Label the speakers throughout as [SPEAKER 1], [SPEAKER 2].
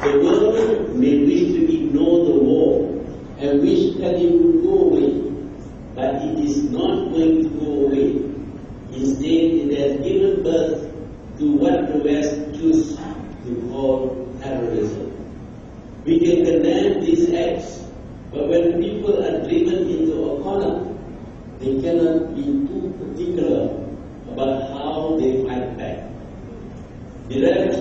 [SPEAKER 1] The world may wish to ignore the war and wish that it would go away, but it is not going to go away. Instead, it has given birth to what the West chooses to call terrorism. We can condemn these acts, but when people are driven into a corner, they cannot be too particular about how they fight back. Bereft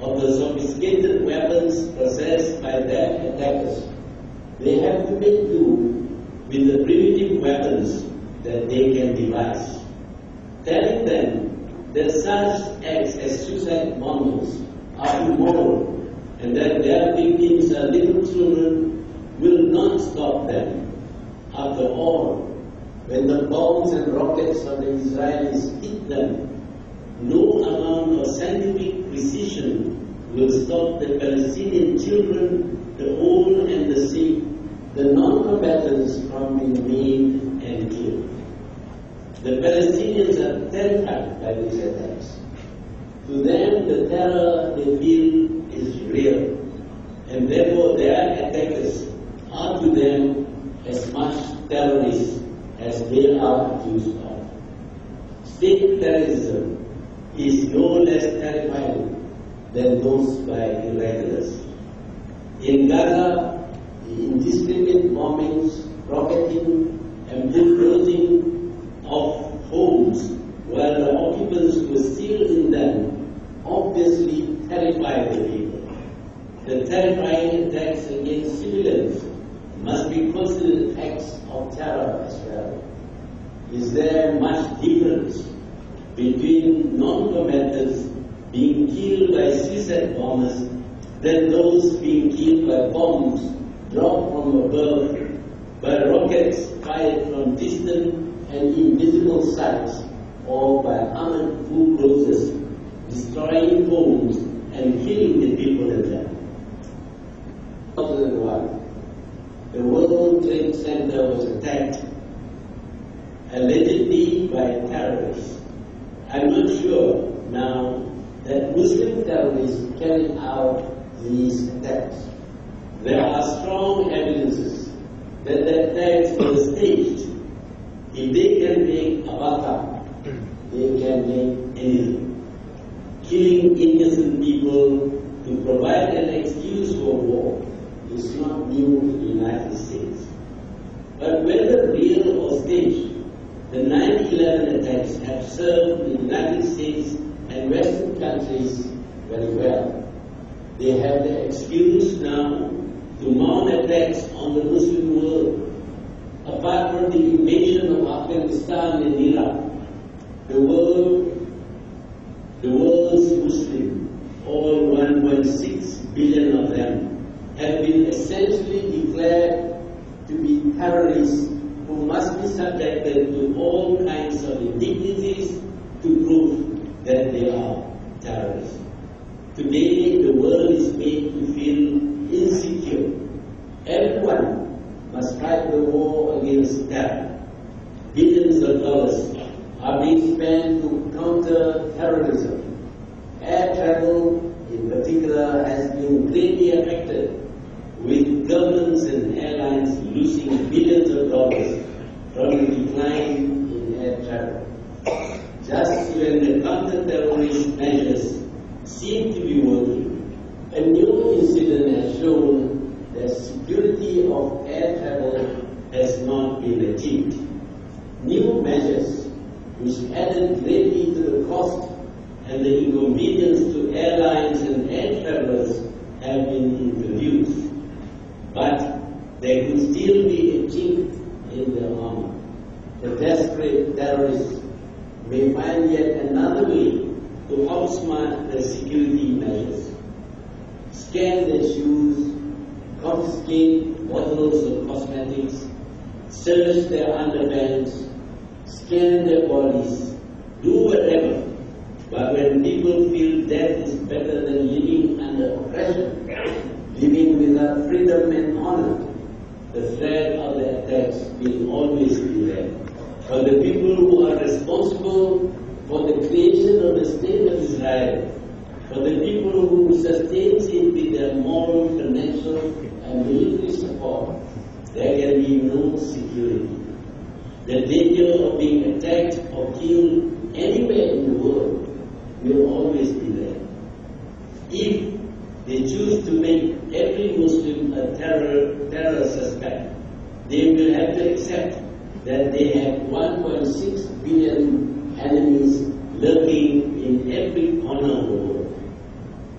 [SPEAKER 1] of the sophisticated weapons possessed by their attackers, they have to make do with the primitive weapons that they can devise. Telling them that such acts as suicide bombings are immoral and that their victims are little children will not stop them. After all, when the bombs and rockets of the Israelis hit them, no amount of scientific precision will stop the Palestinian children, the old and the sick, the non-combatants from being maimed and killed. The Palestinians are terrified by these attacks. To them, the terror they feel is real, and therefore their attackers are to them as much terrorists as they are accused of. State terrorism is no less terrifying than those by irregulars. In Gaza, the indiscriminate bombings, rocketing, and bulldozing of homes while the occupants were still in them obviously terrified the people. The terrifying attacks against civilians must be considered acts of terror as well. Is there much difference between non-combatants being killed by suicide bombers than those being killed by bombs dropped from above, by rockets fired from distant and invisible sites, or by armored bulldozers destroying homes and killing the people in them? 2001, the World Trade Center was attacked, allegedly by terrorists. I'm not sure now that Muslim terrorists carried out these attacks. There are strong evidences that the attacks were staged. If they can make Abaca, they can make anything. Killing innocent people to provide an excuse for war is not new in the United States. But whether real or staged, the 9/11 attacks have served the United States and Western countries very well. They have the excuse now to mount attacks on the Muslim world. Apart from the invasion of Afghanistan and Iraq, the world's Muslims, all 1.6 billion of them, have been essentially declared to be terrorists who must be subjected to all kinds of indignities to prove that they are terrorists. Today, the world is made to feel insecure. Everyone must fight the war against terror. Billions of dollars are being spent to counter terrorism. Air travel, in particular, has been greatly affected, with governments and airlines losing billions of dollars from the decline in air travel. Just when the counter-terrorist measures seem to be working, a new incident has shown that security of air travel has not been achieved. New measures, which added greatly to the cost and the inconvenience to airlines and air travelers, have been introduced. But there could still be a chink in the armor. The desperate terrorists may find yet another way to outsmart the security measures. Scan their shoes, confiscate bottles of cosmetics, search their underpants, scan their bodies, do whatever. But when people feel death is better than living under oppression, living without freedom and honor, the threat of the attacks will always be there. For the people who are responsible for the creation of the State of Israel For the people who sustains it with their moral, financial, and military support, there can be no security. The danger of being attacked or killed anywhere in the world will always be there. If they choose to make every Muslim a terror suspect, they will have to accept that they have 1.6 billion enemies lurking in every corner of the world.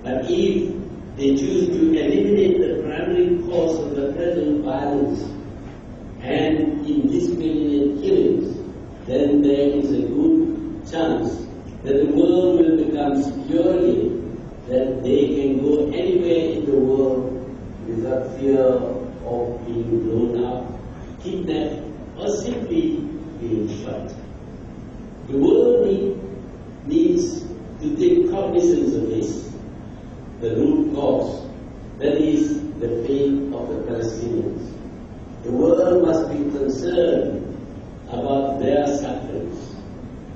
[SPEAKER 1] But if they choose to eliminate the primary cause of the present violence and indiscriminate killings, then there is a good chance that the world will become secure again, that they can go anywhere in the world without fear of being blown up, kidnapped, or simply being shot. The world needs to take cognizance of this, the root cause, that is the fate of the Palestinians. The world must be concerned about their sufferings.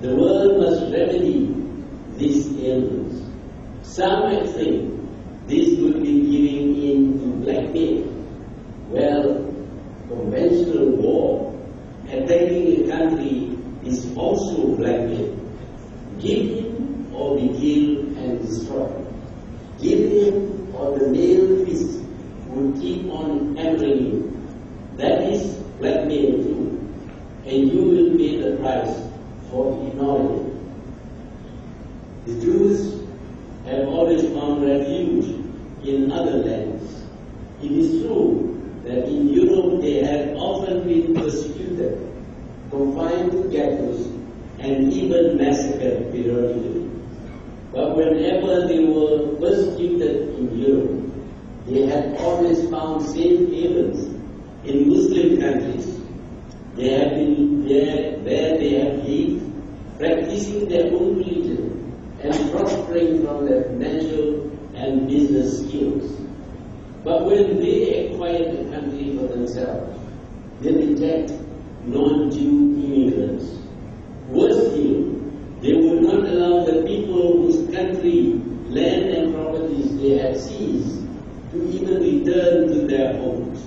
[SPEAKER 1] The world must remedy these ailments. Some might think this would be giving in to blackmail. Well, conventional war, attacking a country, is also blackmail. Give in or be killed and destroyed. Give in or the nail fist will keep on hammering you. That is blackmail too, and you will pay the price for ignoring it. The Jews have always found refuge in other lands. It is true that in Europe they have often been persecuted, confined to ghettos, and even massacred periodically. But whenever they were persecuted in Europe, they have always found safe havens in Muslim countries. They have been there they have lived, practicing their own religion and prospering from their financial and business skills. But when they acquire the country for themselves, they reject non-Jew immigrants. Worse still, they would not allow the people whose country, land and properties they have seized to even return to their homes.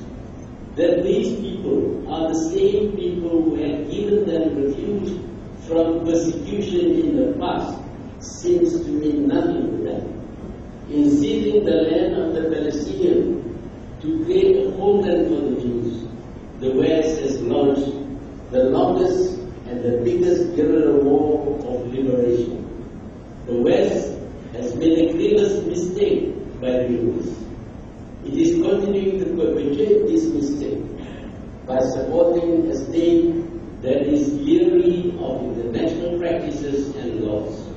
[SPEAKER 1] That these people are the same people who have given them refuge from persecution in the past seems to mean nothing to them. In seizing the land of the Palestinians to create a homeland for the Jews, the West has launched the longest and the biggest guerrilla war of liberation. The West has made a grievous mistake by doing this. It is continuing to perpetuate this mistake by supporting a state that is leery of international practices and laws.